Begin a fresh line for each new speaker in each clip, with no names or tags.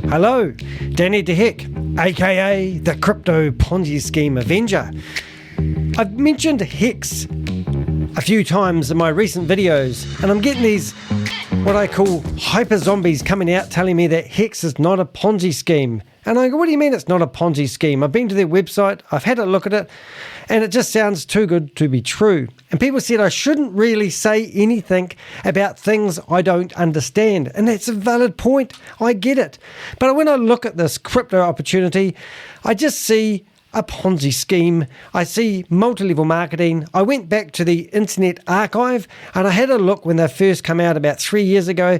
Hello, Danny DeHeck, aka the Crypto Ponzi Scheme Avenger. I've mentioned HEX a few times in my recent videos, and I'm getting these what I call hyper zombies coming out telling me that HEX is not a Ponzi scheme. And I go, what do you mean it's not a Ponzi scheme? I've been to their website, I've had a look at it, and it just sounds too good to be true. And people said I shouldn't really say anything about things I don't understand. And that's a valid point. I get it. But when I look at this crypto opportunity, I just see a Ponzi scheme. I see multi-level marketing. I went back to the Internet Archive and I had a look when they first came out about 3 years ago.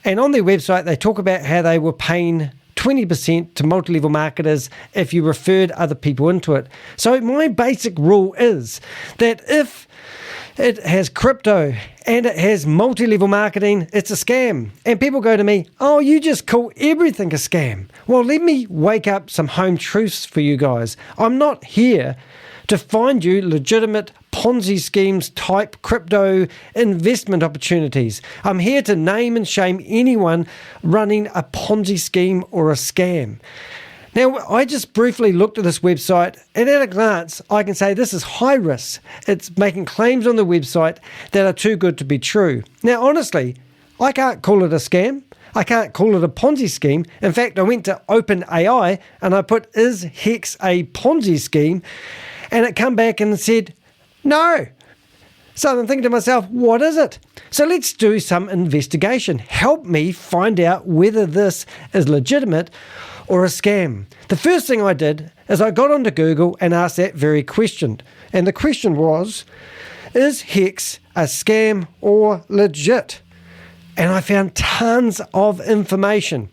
And on their website, they talk about how they were paying 20% to multi-level marketers if you referred other people into it. So my basic rule is that if it has crypto and it has multi-level marketing, it's a scam. And people go to me, oh, you just call everything a scam. Well, let me wake up some home truths for you guys. I'm not here to find you legitimate Ponzi schemes type crypto investment opportunities. I'm here to name and shame anyone running a Ponzi scheme or a scam. Now, I just briefly looked at this website, and at a glance, I can say this is high risk. It's making claims on the website that are too good to be true. Now, honestly, I can't call it a scam. I can't call it a Ponzi scheme. In fact, I went to OpenAI and I put, is HEX a Ponzi scheme? And it come back and said, no. So I'm thinking to myself, what is it? So let's do some investigation. Help me find out whether this is legitimate or a scam. The first thing I did is I got onto Google and asked that very question. And the question was, is HEX a scam or legit? And I found tons of information.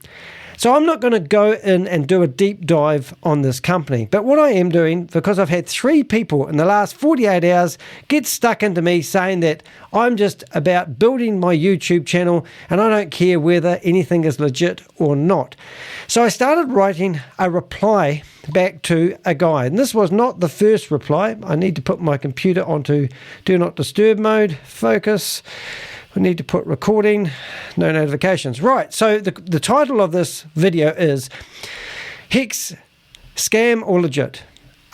So I'm not going to go in and do a deep dive on this company. But what I am doing, because I've had 3 people in the last 48 hours get stuck into me saying that I'm just about building my YouTube channel and I don't care whether anything is legit or not. So I started writing a reply back to a guy. And this was not the first reply. I need to put my computer onto Do Not Disturb mode, focus. We need to put recording, no notifications. Right, so the title of this video is HEX, Scam or Legit?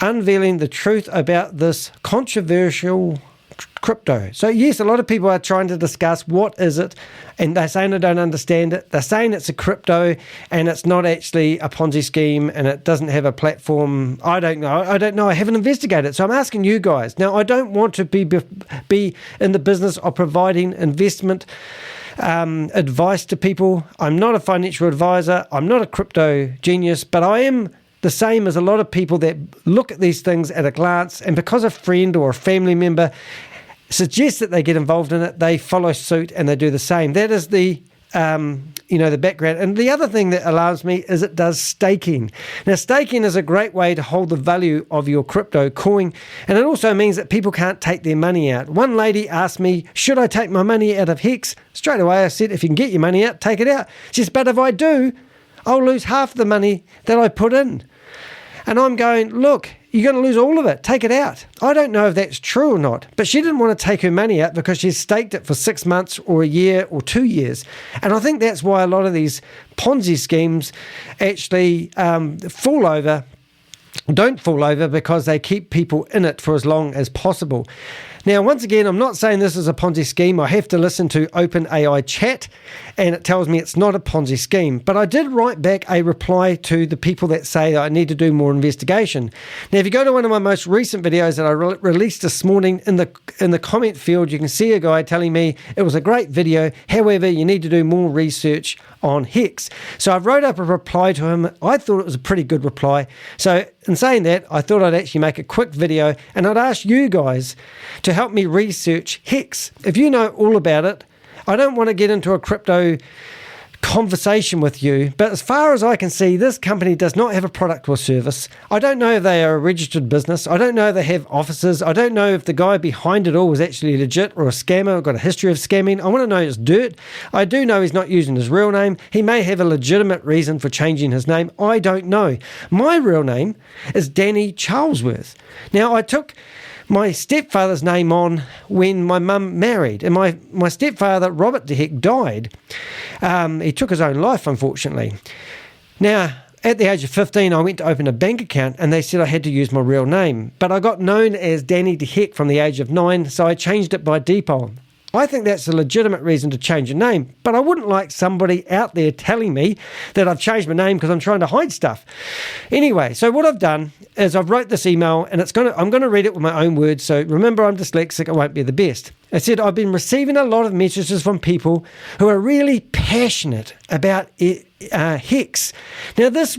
Unveiling the truth about this controversial crypto. So yes, a lot of people are trying to discuss what is it, and they're saying they don't understand it. They're saying it's a crypto and it's not actually a Ponzi scheme and it doesn't have a platform. I don't know. I haven't investigated. So I'm asking you guys. Now, I don't want to be in the business of providing investment advice to people. I'm not a financial advisor. I'm not a crypto genius, but I am the same as a lot of people that look at these things at a glance, and because a friend or a family member suggests that they get involved in it, they follow suit and they do the same. That is the the background. And the other thing that alarms me is it does staking. Now, staking is a great way to hold the value of your crypto coin, and it also means that people can't take their money out. One lady asked me, should I take my money out of HEX? Straight away I said, if you can get your money out, take it out. She says, but if I do, I'll lose half the money that I put in. And I'm going, look, you're going to lose all of it. Take it out. I don't know if that's true or not, but she didn't want to take her money out because she's staked it for 6 months or a year or 2 years. And I think that's why a lot of these Ponzi schemes actually don't fall over because they keep people in it for as long as possible. Now, once again, I'm not saying this is a Ponzi scheme. I have to listen to OpenAI chat, and it tells me it's not a Ponzi scheme. But I did write back a reply to the people that say that I need to do more investigation. Now, if you go to one of my most recent videos that I released this morning, in the comment field, you can see a guy telling me it was a great video. However, you need to do more research on HEX. So I wrote up a reply to him. I thought it was a pretty good reply. So in saying that, I thought I'd actually make a quick video and I'd ask you guys to help me research HEX. If you know all about it, I don't want to get into a crypto conversation with you, but as far as I can see, this company does not have a product or service. I don't know if they are a registered business. I don't know if they have offices. I don't know if the guy behind it all was actually legit or a scammer, got a history of scamming. I want to know his dirt. I do know he's not using his real name. He may have a legitimate reason for changing his name. I don't know. My real name is Danny Charlesworth. Now, I took my stepfather's name on when my mum married, and my stepfather, Robert DeHeck, died. He took his own life, unfortunately. Now, at the age of 15, I went to open a bank account and they said I had to use my real name. But I got known as Danny the Heck from the age of 9, so I changed it by default. I think that's a legitimate reason to change a name, but I wouldn't like somebody out there telling me that I've changed my name because I'm trying to hide stuff. Anyway, so what I've done is I've wrote this email, and I'm going to read it with my own words, so remember I'm dyslexic, it won't be the best. I said, I've been receiving a lot of messages from people who are really passionate about HEX. Now, this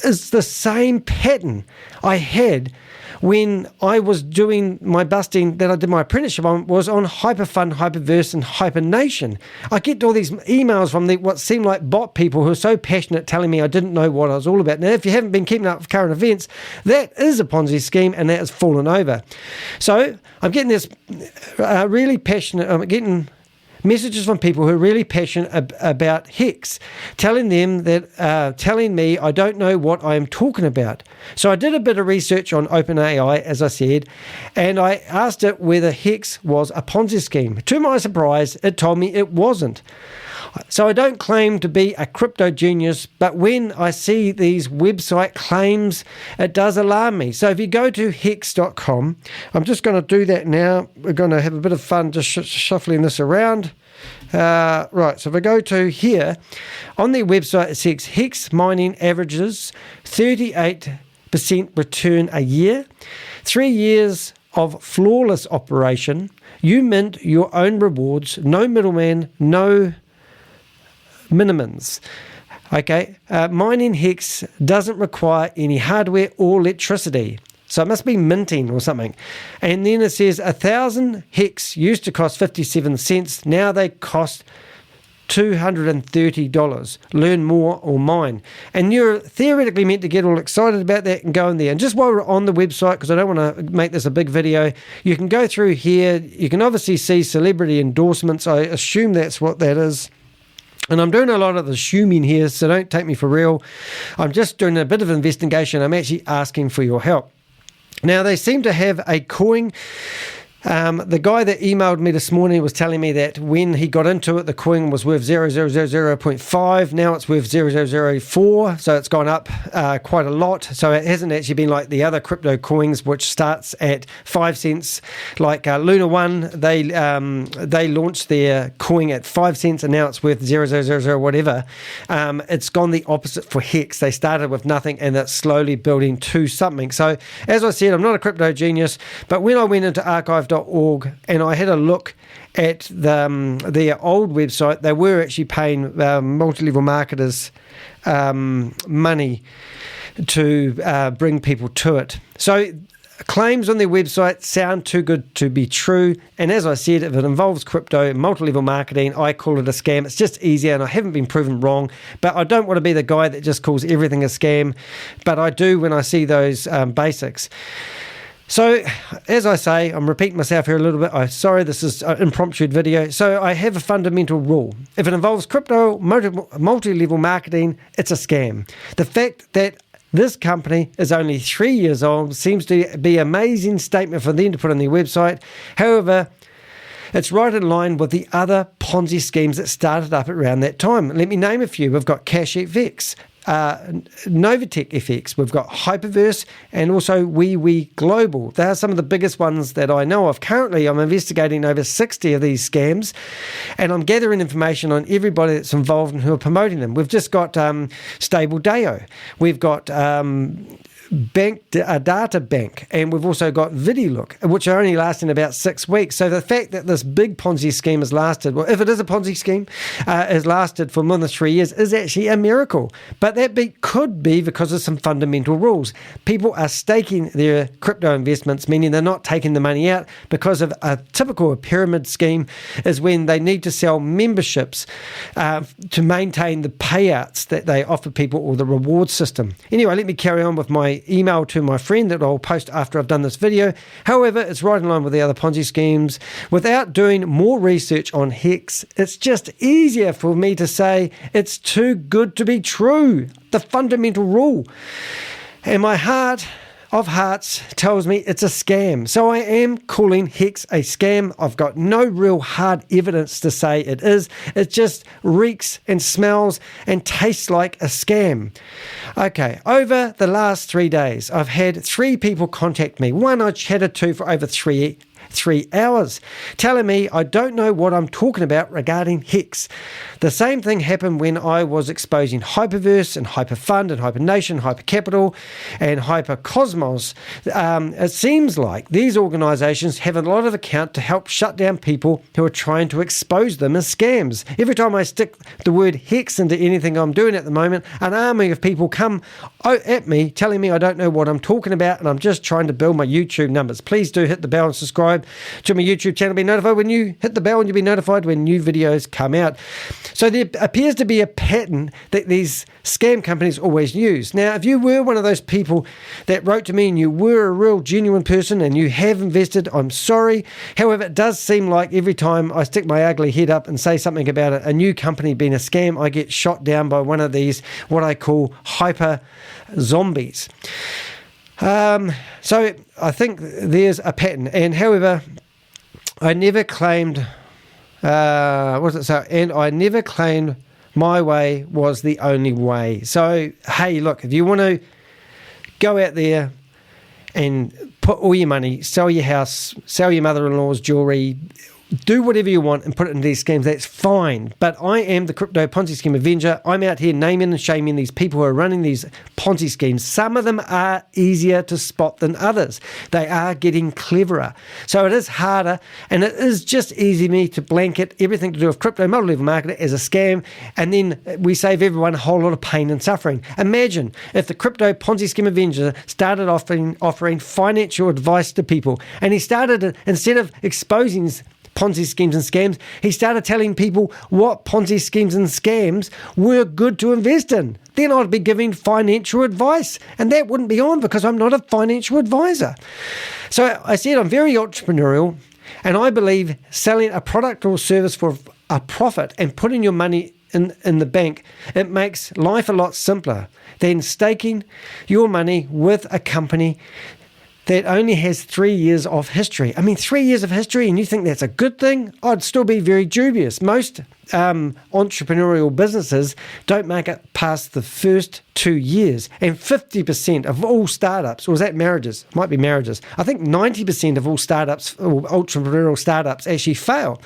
is the same pattern I had when I was doing my busting that I did my apprenticeship on, was on HyperFun, HyperVerse, and HyperNation. I get all these emails from what seem like bot people who are so passionate telling me I didn't know what I was all about. Now, if you haven't been keeping up with current events, that is a Ponzi scheme and that has fallen over. So I'm getting this really passionate, I'm getting messages from people who are really passionate about HEX, telling me I don't know what I am talking about. So I did a bit of research on OpenAI, as I said, and I asked it whether HEX was a Ponzi scheme. To my surprise, it told me it wasn't. So I don't claim to be a crypto genius, but when I see these website claims, it does alarm me. So if you go to hex.com, I'm just going to do that now. We're going to have a bit of fun just shuffling this around. Right, so if I go to here, on their website it says HEX mining averages 38% return a year, 3 years of flawless operation, you mint your own rewards, no middleman, no minimums. Okay, mining HEX doesn't require any hardware or electricity. So it must be minting or something. And then it says 1,000 HEX used to cost 57 cents. Now they cost $230. Learn more or mine. And you're theoretically meant to get all excited about that and go in there. And just while we're on the website, because I don't want to make this a big video, you can go through here. You can obviously see celebrity endorsements. I assume that's what that is. And I'm doing a lot of assuming here, so don't take me for real. I'm just doing a bit of investigation. I'm actually asking for your help. Now, they seem to have a coin. The guy that emailed me this morning was telling me that when he got into it, the coin was worth 0.000.5. Now it's worth 0.004, so it's gone up quite a lot. So it hasn't actually been like the other crypto coins, which starts at 5 cents. Like Luna One, they launched their coin at 5 cents, and now it's worth 0.000 whatever. It's gone the opposite for HEX. They started with nothing, and it's slowly building to something. So as I said, I'm not a crypto genius, but when I went into archive.org and I had a look at their old website, they were actually paying multi-level marketers money to bring people to it. So claims on their website sound too good to be true, and as I said, if it involves crypto, multi-level marketing, I call it a scam. It's just easier, and I haven't been proven wrong, but I don't want to be the guy that just calls everything a scam, but I do when I see those basics. So, as I say, I'm repeating myself here a little bit. I'm sorry, this is an impromptu video. So, I have a fundamental rule. If it involves crypto, multi-level marketing, it's a scam. The fact that this company is only 3 years old seems to be an amazing statement for them to put on their website. However, it's right in line with the other Ponzi schemes that started up around that time. Let me name a few. We've got CashFX, NovaTechFX, we've got HyperVerse, and also WEWE Global. They are some of the biggest ones that I know of. Currently, I'm investigating over 60 of these scams, and I'm gathering information on everybody that's involved and who are promoting them. We've just got Stable Deo. We've got data bank, and we've also got VideoLook, which are only lasting about 6 weeks. So the fact that this big Ponzi scheme has lasted, well, if it is a Ponzi scheme, has lasted for more than 3 years is actually a miracle. But that could be because of some fundamental rules. People are staking their crypto investments, meaning they're not taking the money out, because of a typical pyramid scheme is when they need to sell memberships to maintain the payouts that they offer people, or the reward system. Anyway, let me carry on with my email to my friend that I'll post after I've done this video. However, it's right in line with the other Ponzi schemes. Without doing more research on HEX, it's just easier for me to say it's too good to be true. The fundamental rule. In my heart, of Hearts tells me it's a scam. So I am calling HEX a scam. I've got no real hard evidence to say it is. It just reeks and smells and tastes like a scam. Okay, over the last 3 days, I've had 3 people contact me. One I chatted to for over 3 hours, telling me I don't know what I'm talking about regarding HEX. The same thing happened when I was exposing HyperVerse and HyperFund and HyperNation, HyperCapital and HyperCosmos. It seems like these organisations have a lot of account to help shut down people who are trying to expose them as scams. Every time I stick the word HEX into anything I'm doing at the moment, an army of people come at me telling me I don't know what I'm talking about, and I'm just trying to build my YouTube numbers. Please do hit the bell and subscribe to my YouTube channel. Be notified when you hit the bell, and you'll be notified when new videos come out. So there appears to be a pattern that these scam companies always use. Now, if you were one of those people that wrote to me and you were a real genuine person and you have invested, I'm sorry. However, it does seem like every time I stick my ugly head up and say something about a new company being a scam, I get shot down by one of these, what I call hyper zombies. So I think there's a pattern, and however, I never claimed, and I never claimed my way was the only way. So, hey, look, if you want to go out there and put all your money, sell your house, sell your mother-in-law's jewelry, do whatever you want and put it in these schemes, that's fine. But I am the crypto Ponzi scheme Avenger. I'm out here naming and shaming these people who are running these Ponzi schemes. Some of them are easier to spot than others. They are getting cleverer. So it is harder, and it is just easy for me to blanket everything to do with crypto multi-level marketing as a scam, and then we save everyone a whole lot of pain and suffering. Imagine if the crypto Ponzi scheme Avenger started offering financial advice to people, and he started, instead of exposing Ponzi schemes and scams, he started telling people what Ponzi schemes and scams were good to invest in. Then I'd be giving financial advice, and that wouldn't be on because I'm not a financial advisor. So I said I'm very entrepreneurial, and I believe selling a product or service for a profit and putting your money in the bank, it makes life a lot simpler than staking your money with a company that only has 3 years of history. I mean, 3 years of history, and you think that's a good thing? I'd still be very dubious. Most entrepreneurial businesses don't make it past the first 2 years, and 50% of all startups, or is that marriages? It might be marriages. I think 90% of all startups, or entrepreneurial startups, actually fail.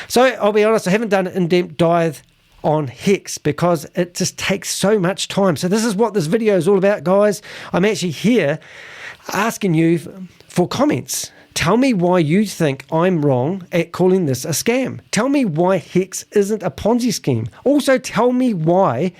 So I'll be honest, I haven't done an in-depth dive on HEX because it just takes so much time. So this is what this video is all about, guys. I'm actually here asking you for comments. Tell me why you think I'm wrong at calling this a scam. Tell me why HEX isn't a Ponzi scheme. Also, tell me why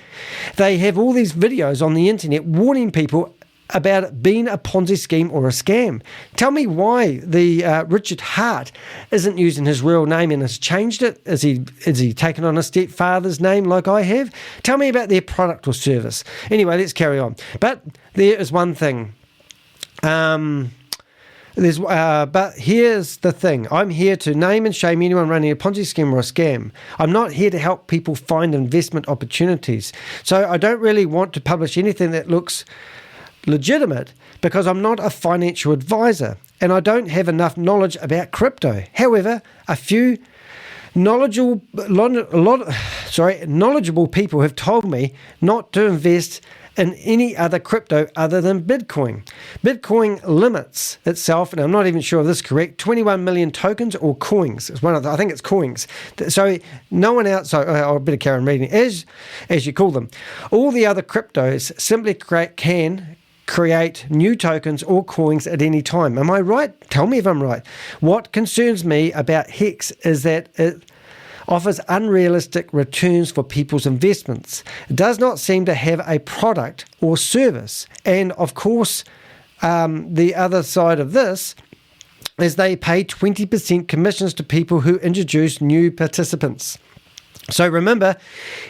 they have all these videos on the internet warning people about it being a Ponzi scheme or a scam. Tell me why the Richard Hart isn't using his real name and has changed it. Is he taken on a stepfather's name like I have? Tell me about their product or service. Anyway, let's carry on. But there is one thing. But here's the thing. I'm here to name and shame anyone running a Ponzi scheme or a scam. I'm not here to help people find investment opportunities. So I don't really want to publish anything that looks legitimate because I'm not a financial advisor and I don't have enough knowledge about crypto. However, a few knowledgeable people have told me not to invest in any other crypto other than Bitcoin. Bitcoin limits itself, and I'm not even sure if this is correct, 21 million tokens or coins. It's one of the, I think it's coins. So no one else, I better carry on reading, as you call them. All the other cryptos simply can create new tokens or coins at any time. Am I right? Tell me if I'm right. What concerns me about HEX is that it offers unrealistic returns for people's investments. It does not seem to have a product or service. And of course, the other side of this is they pay 20% commissions to people who introduce new participants. So remember,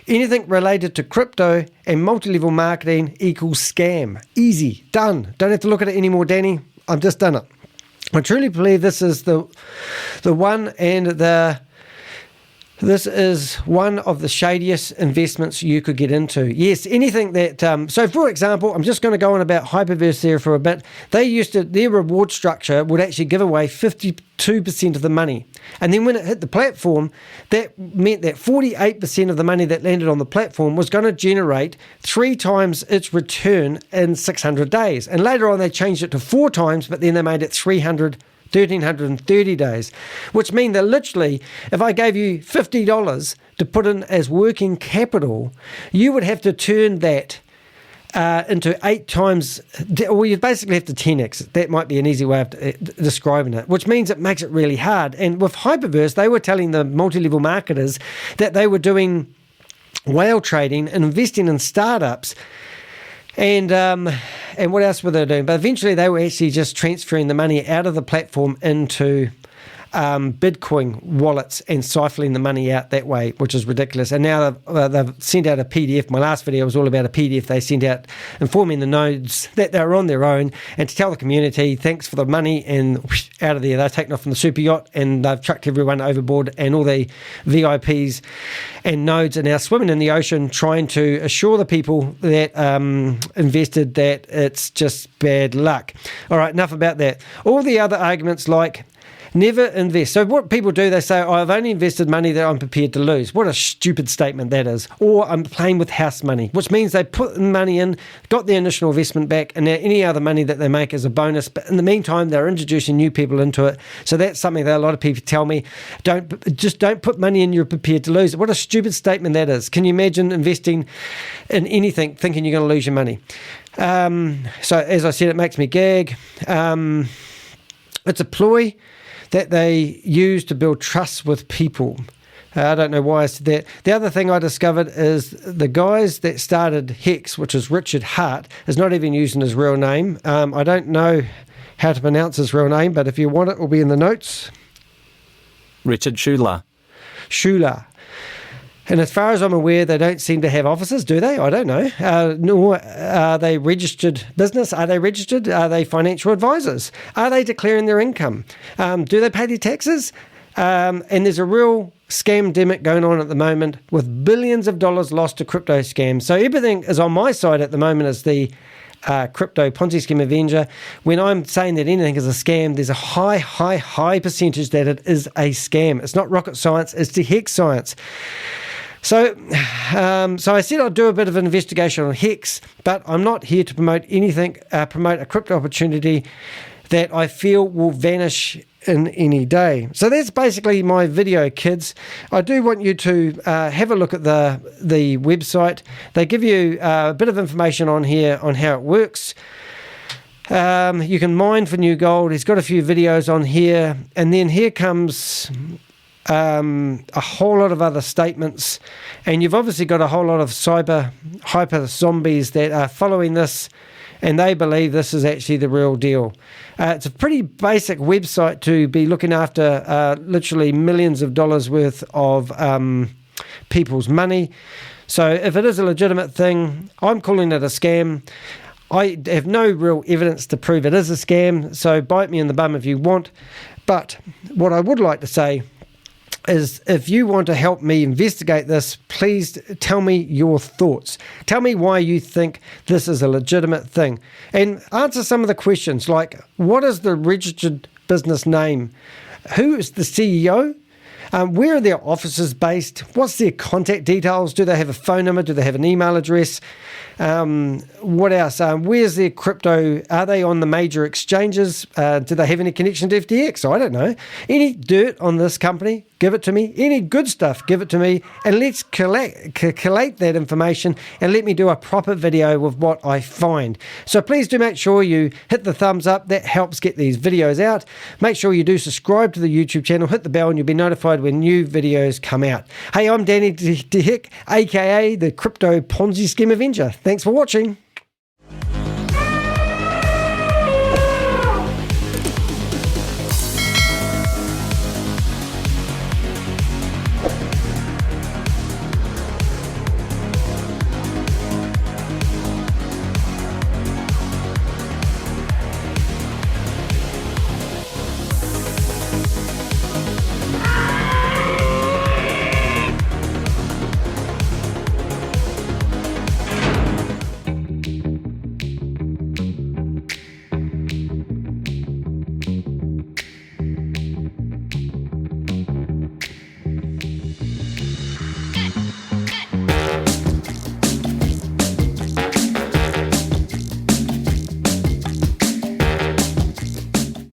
anything related to crypto and multi-level marketing equals scam. Easy, done. Don't have to look at it anymore, Danny. I've just done it. I truly believe this is the one and the This is one of the shadiest investments you could get into. Yes, anything that, so for example, I'm just going to go on about HyperVerse there for a bit. Their reward structure would actually give away 52% of the money. And then when it hit the platform, that meant that 48% of the money that landed on the platform was going to generate 3 times its return in 600 days. And later on, they changed it to 4 times, but then they made it 1,330 days, which mean that literally, if I gave you $50 to put in as working capital, you would have to turn that into 8 times, or you basically have to 10x. That might be an easy way of describing it, which means it makes it really hard. And with HyperVerse, they were telling the multi-level marketers that they were doing whale trading and investing in startups. And what else were they doing? But eventually they were actually just transferring the money out of the platform into Bitcoin wallets and siphoning the money out that way, which is ridiculous. And now they've sent out a PDF. My last video was all about a PDF they sent out informing the nodes that they're on their own and to tell the community, thanks for the money, and whoosh, out of there. They're taken off from the super yacht and they've chucked everyone overboard, and all the VIPs and nodes are now swimming in the ocean trying to assure the people that invested that it's just bad luck. All right, enough about that. All the other arguments like never invest. So what people do, they say, I've only invested money that I'm prepared to lose. What a stupid statement that is. Or I'm playing with house money, which means they put money in, got their initial investment back, and now any other money that they make is a bonus. But in the meantime, they're introducing new people into it. So that's something that a lot of people tell me, don't put money in you're prepared to lose. What a stupid statement that is. Can you imagine investing in anything thinking you're going to lose your money? So as I said, it makes me gag. It's a ploy that they use to build trust with people. I don't know why I said that. The other thing I discovered is the guys that started HEX, which is Richard Hart, is not even using his real name. I don't know how to pronounce his real name, but if you want it, will be in the notes.
Richard Schuler.
Schuler. And as far as I'm aware, they don't seem to have offices, do they? I don't know. Nor are they registered business? Are they registered? Are they financial advisors? Are they declaring their income? Do they pay their taxes? And there's a real scam-demic going on at the moment with billions of dollars lost to crypto scams. So everything is on my side at the moment as the crypto Ponzi scheme Avenger. When I'm saying that anything is a scam, there's a high percentage that it is a scam. It's not rocket science, it's the HEX science. So I said I'd do a bit of an investigation on HEX, but I'm not here to promote anything, promote a crypto opportunity that I feel will vanish in any day. So that's basically my video, kids. I do want you to have a look at the website. They give you a bit of information on here on how it works. You can mine for new gold. He's got a few videos on here. And then here comes a whole lot of other statements, and you've obviously got a whole lot of hyper zombies that are following this, and they believe this is actually the real deal. It's a pretty basic website to be looking after literally millions of dollars worth of people's money. So if it is a legitimate thing, I'm calling it a scam. I have no real evidence to prove it is a scam, so bite me in the bum if you want. But what I would like to say is, if you want to help me investigate this, please tell me your thoughts. Tell me why you think this is a legitimate thing. And answer some of the questions like, what is the registered business name? Who is the CEO? Where are their offices based? What's their contact details? Do they have a phone number? Do they have an email address? What else? Where's their crypto? Are they on the major exchanges? Do they have any connection to FTX? I don't know. Any dirt on this company? Give it to me. Any good stuff? Give it to me. And let's collate that information and let me do a proper video with what I find. So please do make sure you hit the thumbs up. That helps get these videos out. Make sure you do subscribe to the YouTube channel. Hit the bell and you'll be notified when new videos come out. Hey, I'm Danny DeHick, aka the Crypto Ponzi Scheme Avenger. Thanks for watching.